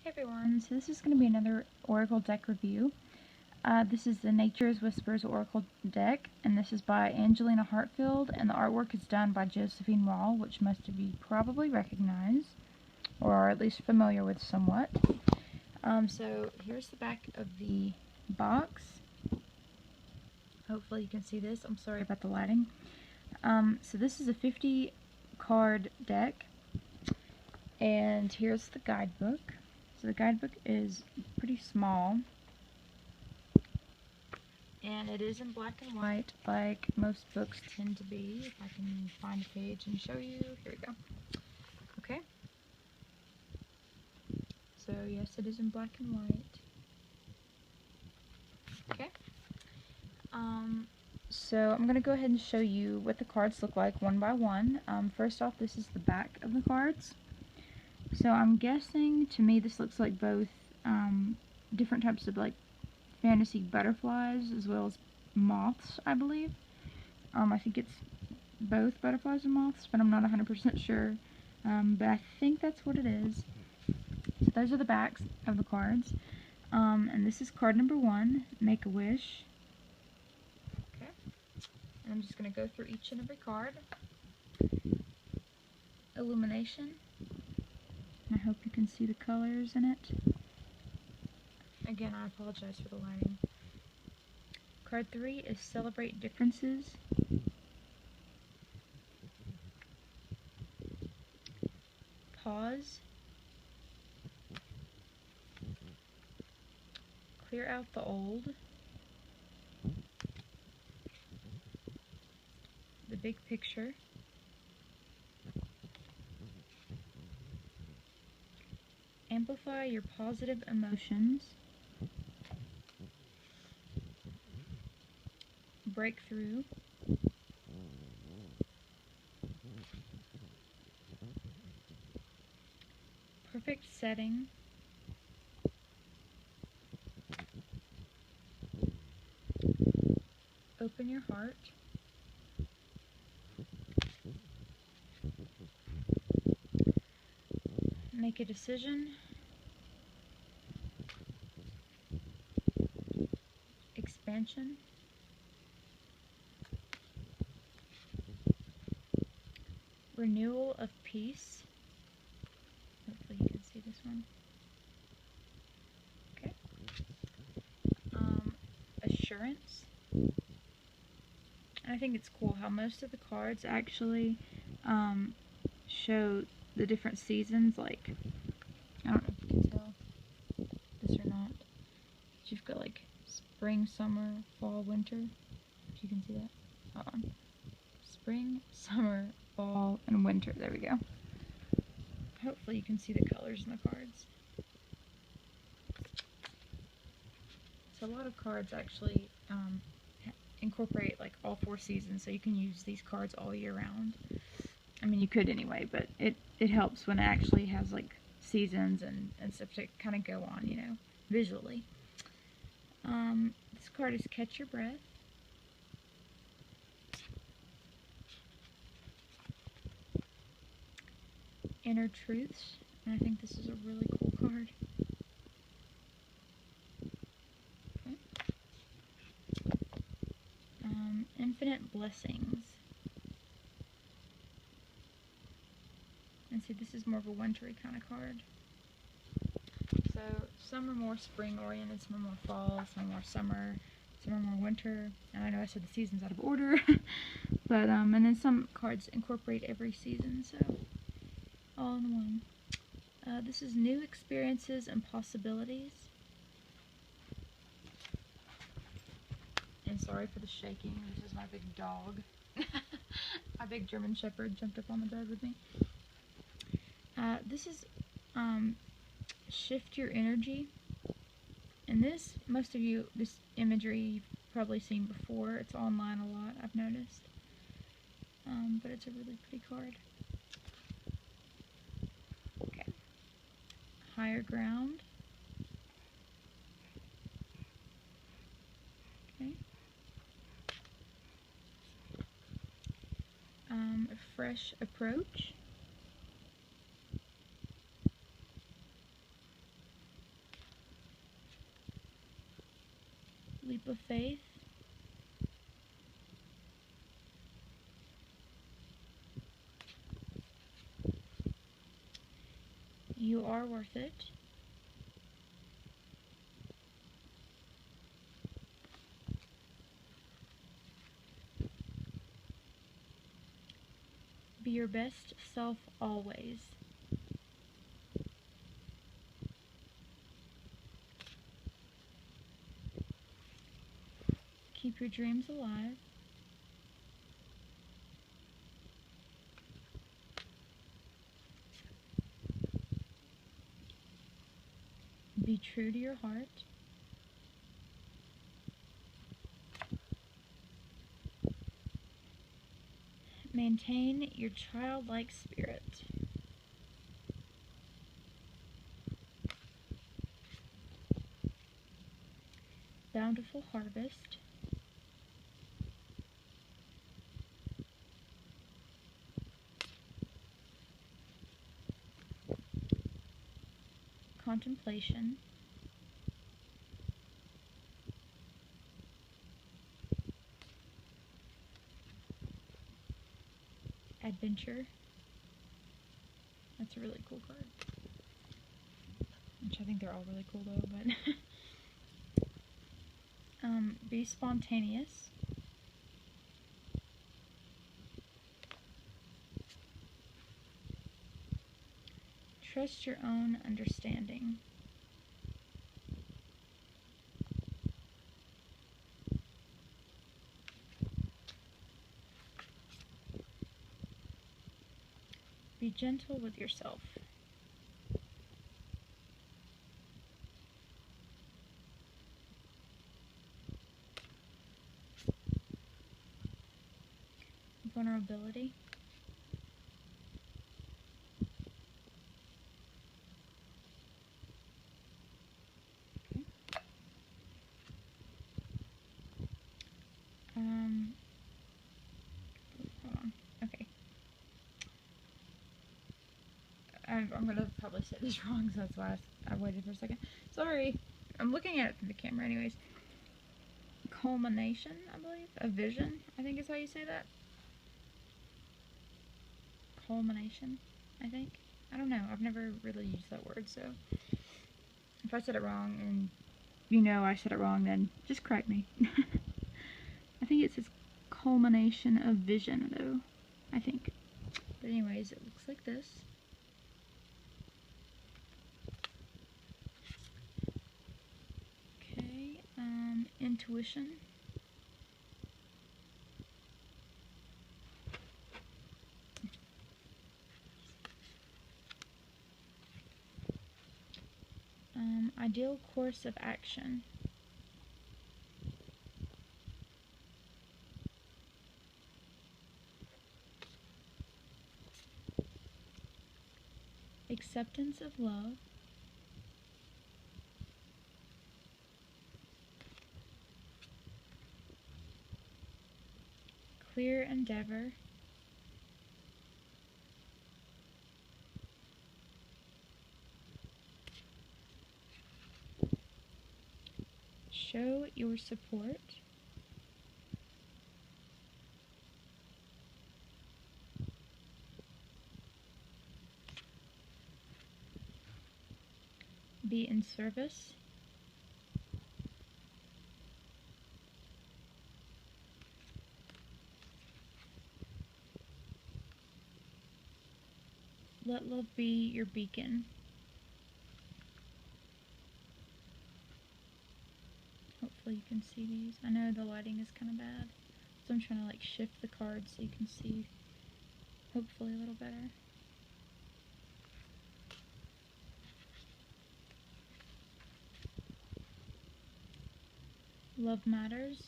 Hey everyone, so this is going to be another Oracle deck review. This is the Nature's Whispers Oracle deck, and this is by Angelina Hartfield, and the artwork is done by Josephine, which most of you probably recognize, or are at least familiar with somewhat. So here's the back of the box. Hopefully you can see this. I'm sorry about the lighting. So this is a 50 card deck, and here's the guidebook. So the guidebook is pretty small, and it is in black and white like most books tend to be. If I can find a page and show you, here we go. Okay, so yes, it is in black and white. Okay, so I'm going to go ahead and show you what the cards look like one by one. First off, this is the back of the cards. So I'm guessing, to me, this looks like both different types of like fantasy butterflies as well as moths, I believe. I think it's both butterflies and moths, but I'm not 100% sure. But I think that's what it is. So those are the backs of the cards. And this is card number 1, Make a Wish. Okay. And I'm just going to go through each and every card. Illumination. I hope you can see the colors in it. Again, I apologize for the lighting. Card 3 is Celebrate Differences. Pause. Clear out the old. The Big Picture. Amplify your positive emotions. Breakthrough. Perfect setting. Open your heart. Make a decision. Expansion. Renewal of peace. Hopefully you can see this one. Okay. Assurance. I think it's cool how most of the cards actually show the different seasons. Like, I don't know if you can tell this or not. But you've got like spring, summer, fall, winter. If you can see that. Hold on. Spring, summer, fall, and winter. There we go. Hopefully you can see the colors in the cards. So a lot of cards actually incorporate like all 4 seasons, so you can use these cards all year round. I mean, you could anyway, but it helps when it actually has like seasons and stuff to kind of go on, you know, visually. This card is Catch Your Breath. Inner Truths, and I think this is a really cool card. Okay. Infinite Blessings. And see, this is more of a wintry kind of card. So some are more spring oriented, some are more fall, some are more summer, some are more winter. And I know I said the seasons out of order, but and then some cards incorporate every season, so all in one. This is New Experiences and Possibilities. And sorry for the shaking, this is my big dog. My big German Shepherd jumped up on the bed with me. This is Shift Your Energy. And this, most of you, this imagery you've probably seen before. It's online a lot, I've noticed. But it's a really pretty card. Okay. Higher Ground. Okay. A Fresh Approach. Leap of faith. You are worth it. Be your best self always. Keep your dreams alive. Be true to your heart. Maintain your childlike spirit. Bountiful harvest. Contemplation. Adventure. That's a really cool card. Which I think they're all really cool though, but be spontaneous. Trust your own understanding. Be gentle with yourself. Vulnerability. Okay. Hold on. Okay. I'm gonna probably say this wrong, so that's why I waited for a second. Sorry. I'm looking at it through the camera anyways. Culmination, I believe. A vision, I think is how you say that. Culmination, I think. I don't know. I've never really used that word, so if I said it wrong and you know I said it wrong, then just correct me. I think it says culmination of vision, though. I think. But anyways, it looks like this. Okay, intuition. Ideal course of action. Acceptance of love. Clear endeavor. Show your support. Be in service. Let love be your beacon. Hopefully you can see these. I know the lighting is kind of bad, so I'm trying to like shift the cards so you can see hopefully a little better. Love matters.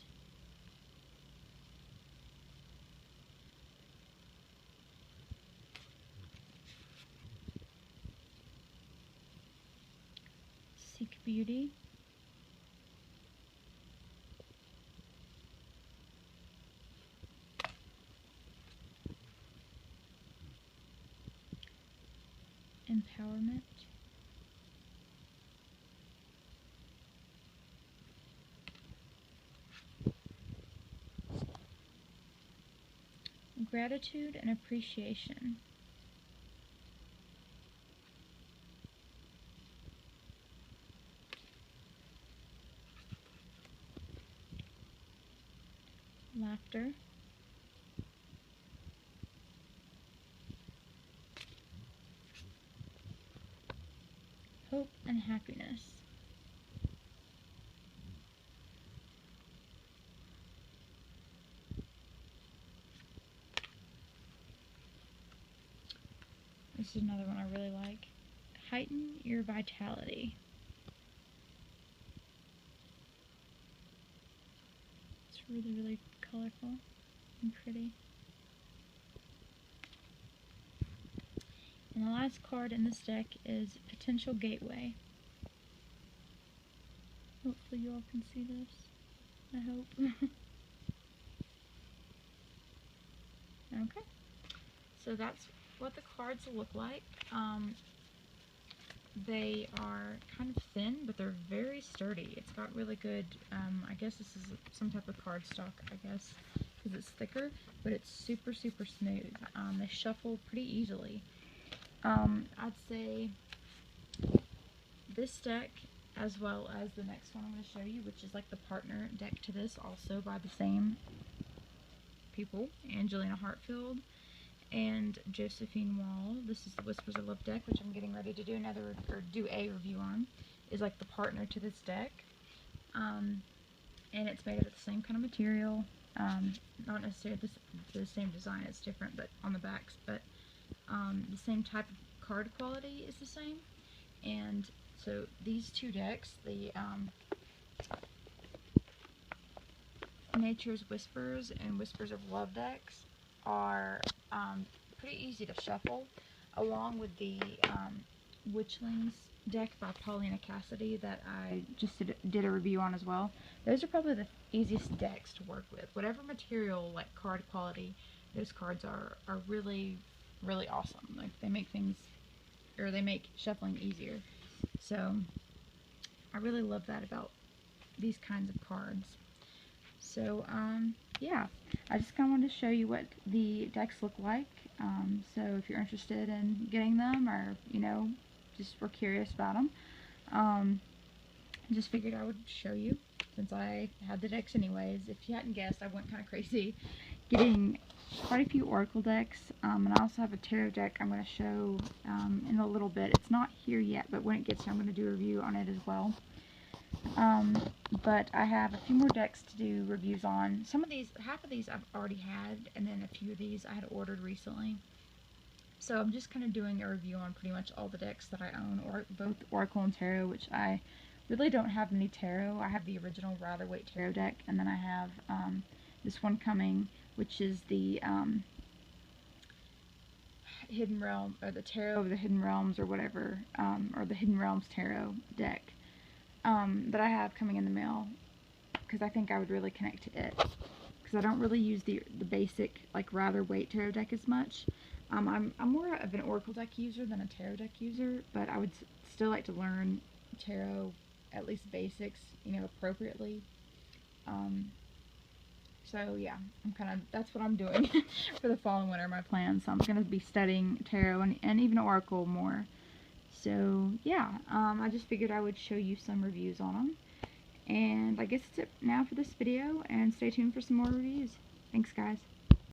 Seek beauty. Empowerment. gratitude and appreciation. Laughter. Hope and happiness. This is another one I really like. Heighten your vitality. It's really, really colorful and pretty. And the last card in this deck is Potential Gateway. Hopefully you all can see this. I hope. Okay. So that's what the cards look like. They are kind of thin, but they're very sturdy. It's got really good, I guess this is some type of cardstock, I guess, because it's thicker, but it's super, super smooth. They shuffle pretty easily. I'd say this deck, as well as the next one I'm going to show you, which is like the partner deck to this, also by the same people, Angelina Hartfield and Josephine Wall. This is the Whispers of Love deck, which I'm getting ready to do a review on, is like the partner to this deck. And it's made of the same kind of material, not necessarily the same design, it's different, but on the backs, but the same type of card quality is the same. And so these two decks, the Nature's Whispers and Whispers of Love decks, are pretty easy to shuffle, along with the Witchlings deck by Paulina Cassidy that I just did a review on as well. Those are probably the easiest decks to work with. Whatever material, like card quality, those cards are really, really awesome. Like, they make things, or they make shuffling easier. So I really love that about these kinds of cards. So yeah, I just kind of wanted to show you what the decks look like. So if you're interested in getting them, or just were curious about them, I just figured I would show you, since I had the decks anyways. If you hadn't guessed, I went kind of crazy getting quite a few Oracle decks, and I also have a Tarot deck I'm going to show in a little bit. It's not here yet, but when it gets here, I'm going to do a review on it as well. But I have a few more decks to do reviews on. Some of these, half of these I've already had, and then a few of these I had ordered recently. So I'm just kind of doing a review on pretty much all the decks that I own, or both Oracle and Tarot, which I really don't have many Tarot. I have the original Rider-Waite Tarot deck, and then I have this one coming, which is the Hidden Realm, or the Tarot of the Hidden Realms, or whatever, or the Hidden Realms Tarot deck. That I have coming in the mail, because I think I would really connect to it, because I don't really use the basic, like, Rider-Waite Tarot deck as much. I'm more of an Oracle deck user than a Tarot deck user, but I would still like to learn Tarot, at least basics, appropriately. So yeah, that's what I'm doing for the fall and winter, my plans. So I'm going to be studying Tarot and even Oracle more. So yeah, I just figured I would show you some reviews on them. And I guess that's it now for this video, and stay tuned for some more reviews. Thanks, guys.